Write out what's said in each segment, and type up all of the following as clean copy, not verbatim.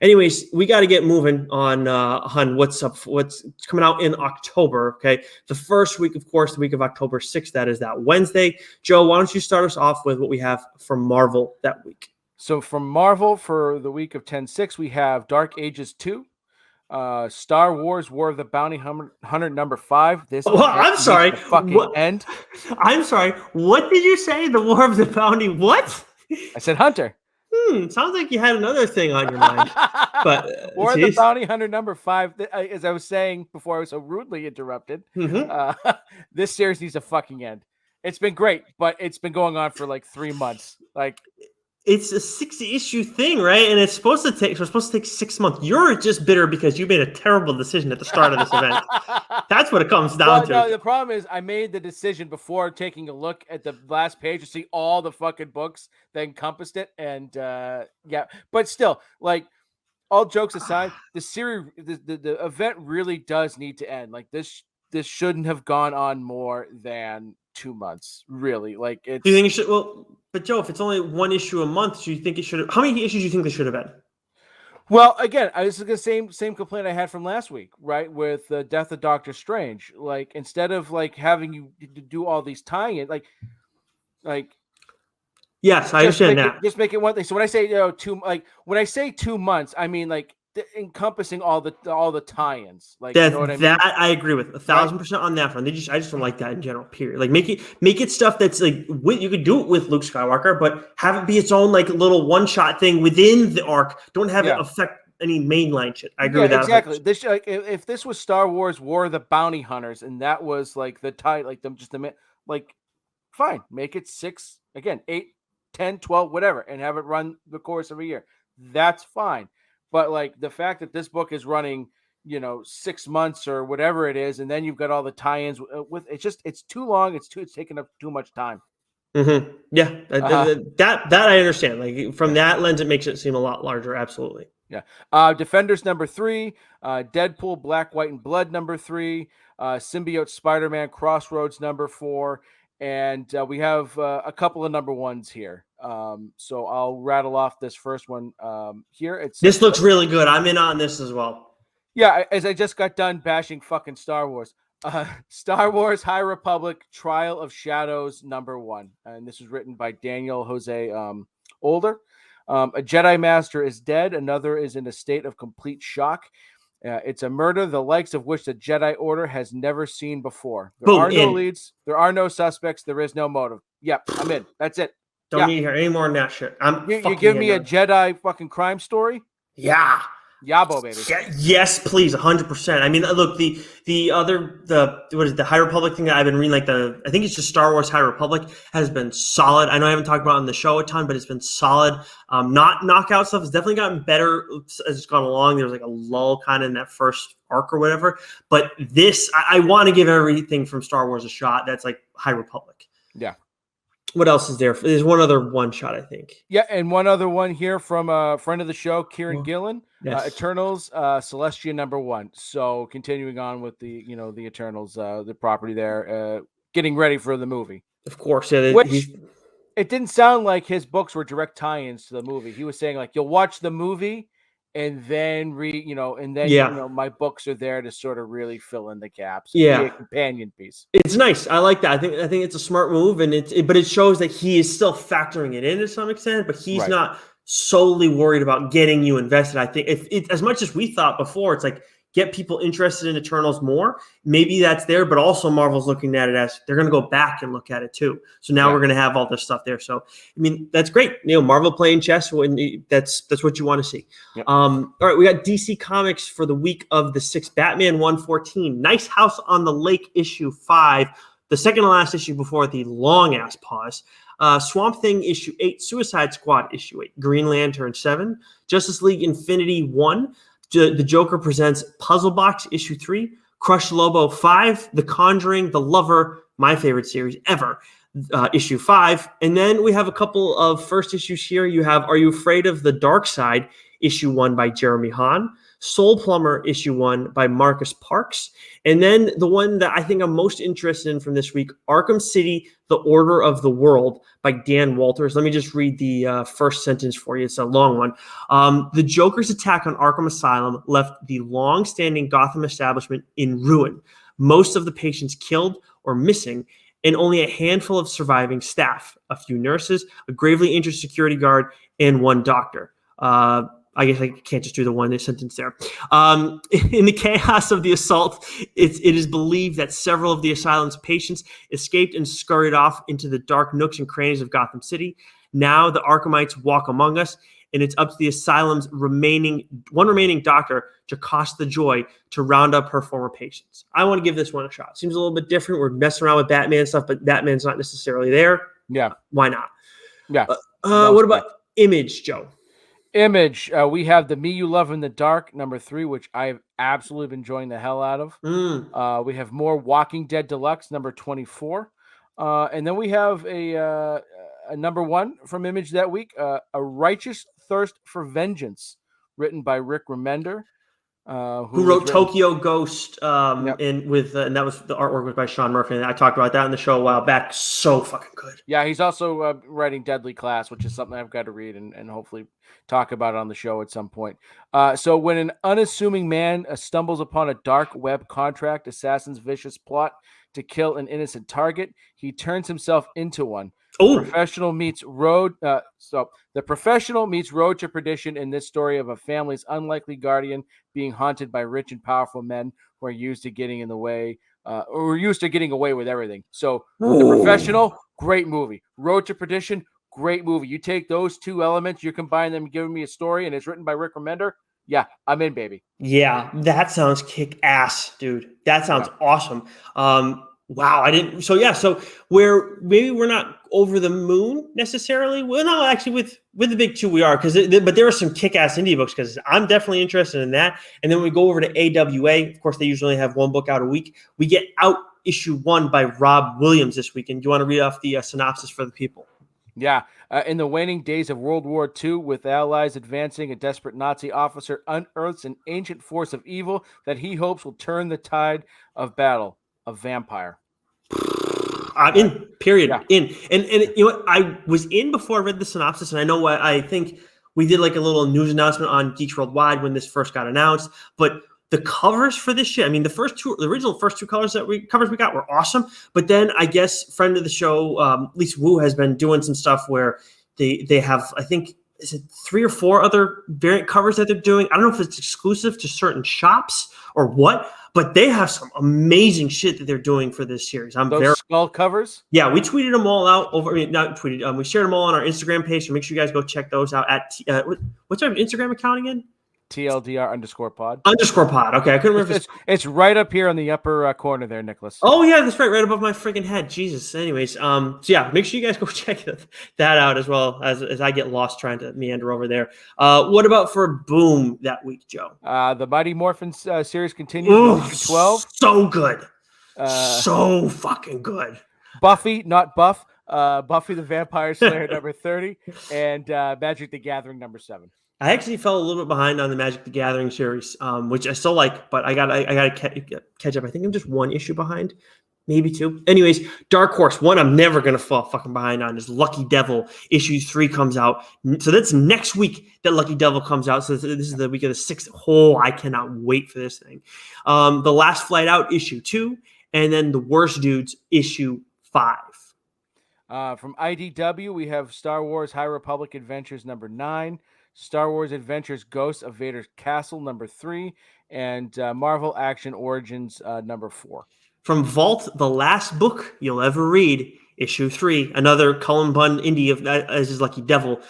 Anyways, we got to get moving on what's coming out in October. Okay, the first week, of course, the week of October 6th. That is that Wednesday. Joe, why don't you start us off with what we have from Marvel that week? So from Marvel for the week of 10/6, we have Dark Ages 2, Star Wars War of the Bounty Hunter number 5. This I'm sorry. End. I'm sorry. What did you say? The War of the Bounty what? I said Hunter. Sounds like you had another thing on your mind. But War of the Bounty Hunter number 5, as I was saying before I was so rudely interrupted, this series needs a fucking end. It's been great, but it's been going on for like 3 months. Like, it's a 60-issue thing, right? And it's supposed to take 6 months. You're just bitter because you made a terrible decision at the start of this event. That's what it comes down to. No, the problem is I made the decision before taking a look at the last page to see all the fucking books that encompassed it. And yeah, but still, like, all jokes aside, the series, the event really does need to end. Like, this shouldn't have gone on more than 2 months, really. Like, it's... Do you think it should? Well, but Joe, if it's only one issue a month, do you think it should have? How many issues do you think they should have been? Well, again, this is the same complaint I had from last week, right? With the death of Doctor Strange. Like, instead of like having you do all these tie-ins, like. Yes, I understand that. Just make it one thing. So when I say when I say 2 months, I mean like encompassing all the tie-ins. Like, you know what I mean? That I agree with 1,000% on that front. I just don't like that in general. Period. Like, make it stuff that's like you could do it with Luke Skywalker, but have it be its own like little one-shot thing within the arc. Don't have it affect any mainline shit. I agree with that. Exactly. This if this was Star Wars War of the Bounty Hunters and that was like the tie, like them just like, fine, make it 6 again, 8, 10, 12, whatever, and have it run the course of a year. That's fine. But like the fact that this book is running, 6 months or whatever it is, and then you've got all the tie-ins with it's too long. It's taking up too much time. Mm-hmm. Yeah, that I understand. Like, from that lens, it makes it seem a lot larger. Absolutely. Yeah. Defenders number 3, Deadpool Black, White, and Blood number 3, Symbiote Spider-Man Crossroads number 4. And we have a couple of number 1s here. So I'll rattle off this first one here. This looks really good. I'm in on this as well. Yeah, as I just got done bashing fucking Star Wars. Star Wars High Republic Trial of Shadows number 1. And this was written by Daniel Jose Older. A Jedi Master is dead. Another is in a state of complete shock. It's a murder the likes of which the Jedi Order has never seen before. There are no leads. There are no suspects. There is no motive. Yep, I'm in. That's it. Don't need to hear any more than that shit. You give me a Jedi fucking crime story? Yeah. Yabo, baby. Yes, please, 100%. I mean, look, the what is it, the High Republic thing that I've been reading, like I think it's just Star Wars High Republic, has been solid. I know I haven't talked about it on the show a ton, but it's been solid. Not knockout stuff. It's definitely gotten better as it's gone along. There was like a lull kind of in that first arc or whatever. But this, I want to give everything from Star Wars a shot. That's like High Republic. Yeah. What else is there? There's one other one shot, I think. Yeah, and one other one here from a friend of the show, Kieran Gillen. Yes. Eternals, Celestia number 1. So continuing on with the the Eternals, the property there, getting ready for the movie. Of course, yeah. Which it didn't sound like his books were direct tie-ins to the movie. He was saying like you'll watch the movie and then my books are there to sort of really fill in the gaps. Yeah, be a companion piece. It's nice. I like that. I think it's a smart move, and but it shows that he is still factoring it in to some extent, but he's not solely worried about getting you invested. I think if as much as we thought before, it's like get people interested in Eternals more. Maybe that's there, but also Marvel's looking at it as they're going to go back and look at it too. So now we're going to have all this stuff there. So, I mean, that's great. Marvel playing chess, that's what you want to see. Yep. All right, we got DC Comics for the week of the 6th. Batman 114, Nice House on the Lake issue 5, the second to last issue before the long-ass pause. Swamp Thing issue 8, Suicide Squad issue 8, Green Lantern 7, Justice League Infinity 1, The Joker Presents Puzzle Box issue 3, Crush Lobo 5, The Conjuring, The Lover, my favorite series ever, issue 5. And then we have a couple of first issues here. You have Are You Afraid of the Dark Side, issue 1 by Jeremy Hahn, Soul Plumber issue 1 by Marcus Parks, and then the one that I think I'm most interested in from this week, Arkham City, The Order of the World by Dan Walters. Let me just read the first sentence for you. It's a long one. The Joker's attack on Arkham Asylum left the long-standing Gotham establishment in ruin. Most of the patients killed or missing, and only a handful of surviving staff, a few nurses, a gravely injured security guard, and one doctor. I guess I can't just do the one sentence there. In the chaos of the assault, it is believed that several of the asylum's patients escaped and scurried off into the dark nooks and crannies of Gotham City. Now the Arkhamites walk among us, and it's up to the asylum's remaining doctor, Jocasta Joy, to round up her former patients. I want to give this one a shot. Seems a little bit different. We're messing around with Batman stuff, but Batman's not necessarily there. Yeah. Why not? Yeah. What about Image, Joe? Image, we have The Me You Love in the Dark, number 3, which I've absolutely been enjoying the hell out of. We have more Walking Dead Deluxe, number 24. And then we have a number 1 from Image that week, A Righteous Thirst for Vengeance, written by Rick Remender. Who wrote Tokyo Ghost, and that was the artwork was by Sean Murphy, and I talked about that in the show a while back. So fucking good. Yeah, he's also writing Deadly Class, which is something I've got to read and hopefully talk about on the show at some point. So when an unassuming man stumbles upon a dark web contract assassin's vicious plot to kill an innocent target, he turns himself into one. The professional meets road to perdition in this story of a family's unlikely guardian being haunted by rich and powerful men who are used to getting in the way, or used to getting away with everything. So The Professional, great movie. Road to Perdition, great movie. You take those two elements, you combine them, giving me a story, and it's written by Rick Remender. Yeah, I'm in, baby. Yeah, that sounds kick ass, dude. That sounds awesome. Wow, I didn't. So yeah, so we're not over the moon necessarily. Well, no, actually, with the big two we are, but there are some kick ass indie books because I'm definitely interested in that. And then we go over to AWA. Of course, they usually have one book out a week. We get Out issue 1 by Rob Williams this weekend. Do you want to read off the synopsis for the people? Yeah. In the waning days of World War II, with allies advancing, a desperate Nazi officer unearths an ancient force of evil that he hopes will turn the tide of battle. A vampire. I'm in, period. Yeah. In. And you know what? I was in before I read the synopsis, and I know what I think we did like a little news announcement on Geeks Worldwide when this first got announced. But the covers for this shit, I mean, the original first two covers we got were awesome. But then I guess friend of the show, Lisa Wu, has been doing some stuff where they have, I think, is it 3 or 4 other variant covers that they're doing? I don't know if it's exclusive to certain shops or what, but they have some amazing shit that they're doing for this series. Those skull covers? Yeah, we tweeted them all out we shared them all on our Instagram page, so make sure you guys go check those out at what's our Instagram account again? TLDR_pod. _pod. Okay, I couldn't remember. It's right up here on the upper corner there, Nicholas. Oh yeah, that's right above my freaking head. Jesus. Anyways, so yeah, make sure you guys go check that out as well as I get lost trying to meander over there. What about for Boom that week, Joe? The Mighty Morphin series continues. 12. So good. So fucking good. Buffy, not Buff. Buffy the Vampire Slayer number 30, and Magic the Gathering number 7. I actually fell a little bit behind on the Magic the Gathering series, which I still like, but I gotta catch up. I think I'm just 1 issue behind, maybe 2. Anyways, Dark Horse, one I'm never gonna fall fucking behind on is Lucky Devil. Issue 3 comes out, so that's next week that Lucky Devil comes out. So this is the week of the 6th. Oh, I cannot wait for this thing. The Last Flight Out, issue 2, and then The Worst Dudes, issue 5. From IDW, we have Star Wars High Republic Adventures number 9. Star Wars Adventures Ghosts of Vader's Castle, number 3, and Marvel Action Origins, number 4. From Vault, The Last Book You'll Ever Read, issue 3, another Cullen Bunn indie as his Lucky Devil.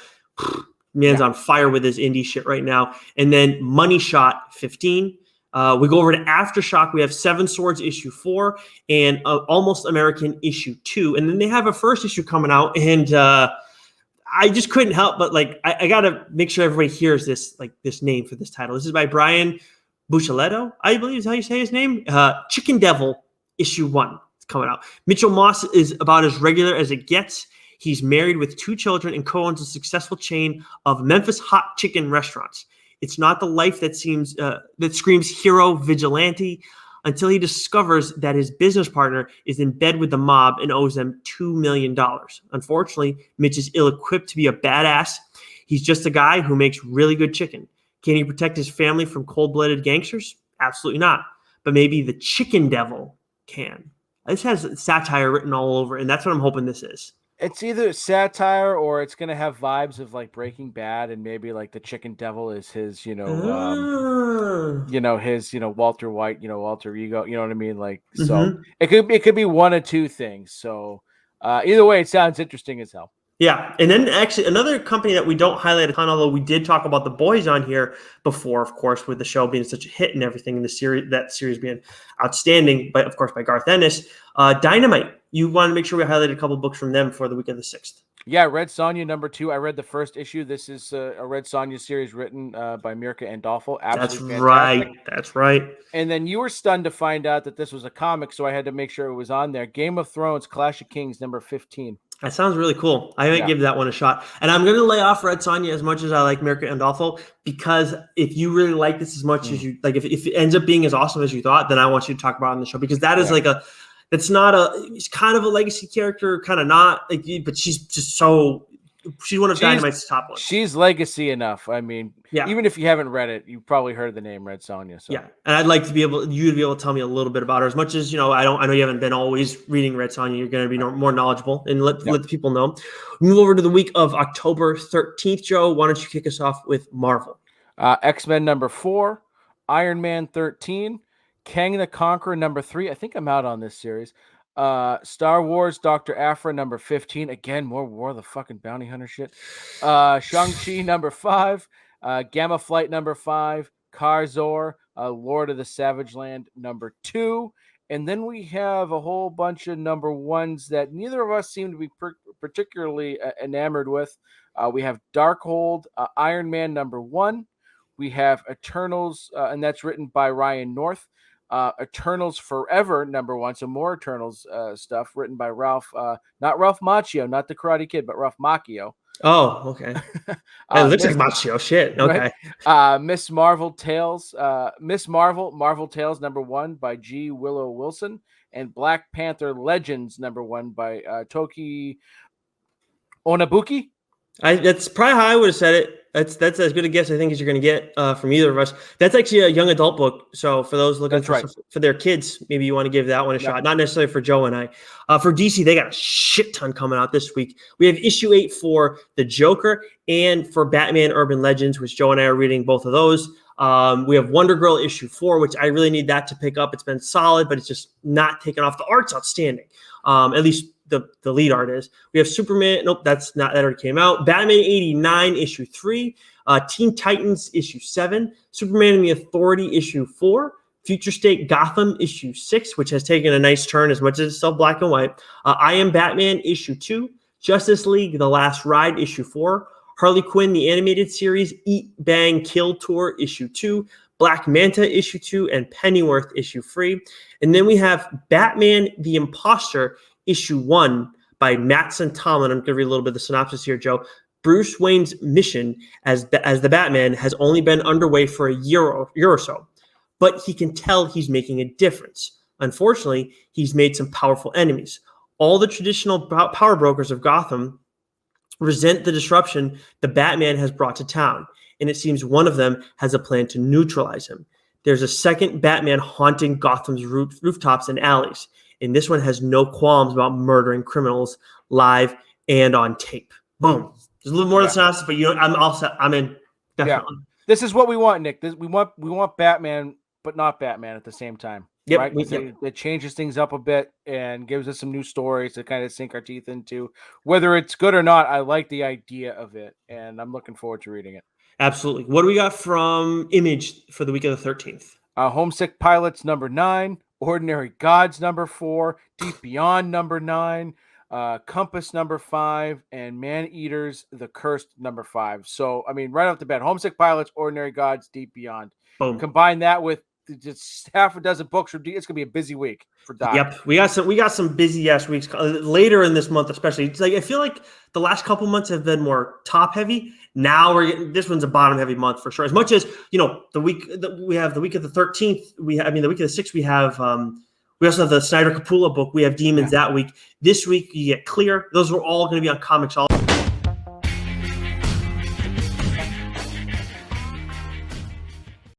Man's on fire with his indie shit right now. And then Money Shot, 15. We go over to Aftershock. We have 7 Swords, issue 4, and Almost American, issue 2. And then they have a first issue coming out, and I just couldn't help but I gotta make sure everybody hears this name for this title. This is by Brian Buccellato, I believe is how you say his name. Chicken Devil, issue 1. It's coming out. Mitchell Moss is about as regular as it gets. He's married with 2 children and co-owns a successful chain of Memphis hot chicken restaurants. It's not the life that screams hero vigilante until he discovers that his business partner is in bed with the mob and owes them $2 million. Unfortunately, Mitch is ill-equipped to be a badass. He's just a guy who makes really good chicken. Can he protect his family from cold-blooded gangsters? Absolutely not. But maybe the chicken devil can. This has satire written all over, and that's what I'm hoping this is. It's either satire or it's going to have vibes of like Breaking Bad, and maybe like the chicken devil is his, his, Walter White, alter ego, you know what I mean? Like, so it could be one of two things. So either way, it sounds interesting as hell. Yeah, and then actually another company that we don't highlight a ton, although we did talk about The Boys on here before, of course, with the show being such a hit and everything, and that series being outstanding, but of course by Garth Ennis. Dynamite. You want to make sure we highlighted a couple books from them for the week of the 6th. Yeah, Red Sonja #2. I read the first issue. This is a Red Sonja series written by Mirka Andolfo. Absolutely fantastic. That's right. And then you were stunned to find out that this was a comic, so I had to make sure it was on there. Game of Thrones, Clash of Kings, #15. That sounds really cool. I might give that one a shot. And I'm going to lay off Red Sonja as much as I like Mirka Andolfo, because if you really like this as much as you like, if it ends up being as awesome as you thought, then I want you to talk about it on the show, because that is it's kind of a legacy character, kind of not, like, but she's just she's one of Dynamite's top ones. She's legacy enough. I mean, even if you haven't read it, you've probably heard the name Red Sonja. So. Yeah, and I'd like you to be able to tell me a little bit about her. As much as I know you haven't been always reading Red Sonja. You're going to be more knowledgeable, and let the people know. Move over to the week of October 13th, Joe. Why don't you kick us off with Marvel? X-Men #4, Iron Man 13, Kang the Conqueror #3. I think I'm out on this series. Star Wars Dr. Aphra #15. Again, more War of the fucking Bounty Hunter shit. Shang-Chi #5. Gamma Flight #5. Karzor, Lord of the Savage Land #2. And then we have a whole bunch of #1s that neither of us seem to be particularly enamored with. We have Darkhold, Iron Man #1. We have Eternals, and that's written by Ryan North. Eternals Forever #1, so more Eternals stuff written by Ralph, not Ralph Macchio, not the Karate Kid, but Ralph Macchio. Oh, okay. It looks like Macchio. Shit. Okay. Right? Miss Marvel Tales #1 by G. Willow Wilson, and Black Panther Legends #1 by Toki Onabuki. That's probably how I would have said it. That's as good a guess I think as you're going to get from either of us. That's actually a young adult book. So for those looking for their kids, maybe you want to give that one a shot. Not necessarily for Joe and I. For DC, they got a shit ton coming out this week. We have issue 8 for the Joker and for Batman Urban Legends, which Joe and I are reading both of those. We have Wonder Girl issue 4, which I really need that to pick up. It's been solid, but it's just not taken off. The art's outstanding. At least the lead art is. We have Superman. Nope, that already came out. Batman 89 issue 3. Teen Titans issue 7. Superman and the Authority issue 4. Future State Gotham issue 6, which has taken a nice turn as much as it's still black and white. I Am Batman issue 2. Justice League The Last Ride issue 4. Harley Quinn the Animated Series Eat Bang Kill Tour issue 2. Black Manta issue 2, and Pennyworth issue 3. And then we have Batman the Imposter issue 1 by Matt Tomlin. I'm going to read a little bit of the synopsis here, Joe. Bruce Wayne's mission as the Batman has only been underway for a year or so, but he can tell he's making a difference. Unfortunately, he's made some powerful enemies. All the traditional power brokers of Gotham resent the disruption the Batman has brought to town, and it seems one of them has a plan to neutralize him. There's a second Batman haunting Gotham's rooftops and alleys, and this one has no qualms about murdering criminals live and on tape. Boom. There's a little more to the synopsis, but I'm in. Definitely. Yeah. This is what we want, Nick. We want Batman, but not Batman at the same time. Yep. Right? It changes things up a bit and gives us some new stories to kind of sink our teeth into. Whether it's good or not, I like the idea of it, and I'm looking forward to reading it. Absolutely. What do we got from Image for the week of the 13th? Homesick Pilots #9, Ordinary Gods #4, Deep Beyond #9, Compass #5, and Man Eaters The Cursed #5. So, I mean, right off the bat, Homesick Pilots, Ordinary Gods, Deep Beyond. Boom. Combine that with just half a dozen books from It's gonna be a busy week for Doc. Yep, we got some busy ass weeks later in this month, especially. It's like I feel like the last couple months have been more top heavy. Now this one's a bottom heavy month for sure. As much as the week that we have the week of the 13th, the week of the 6th, we have we also have the Snyder Capullo book. We have Demons that week. This week you get Clear. Those are all going to be on Comics All.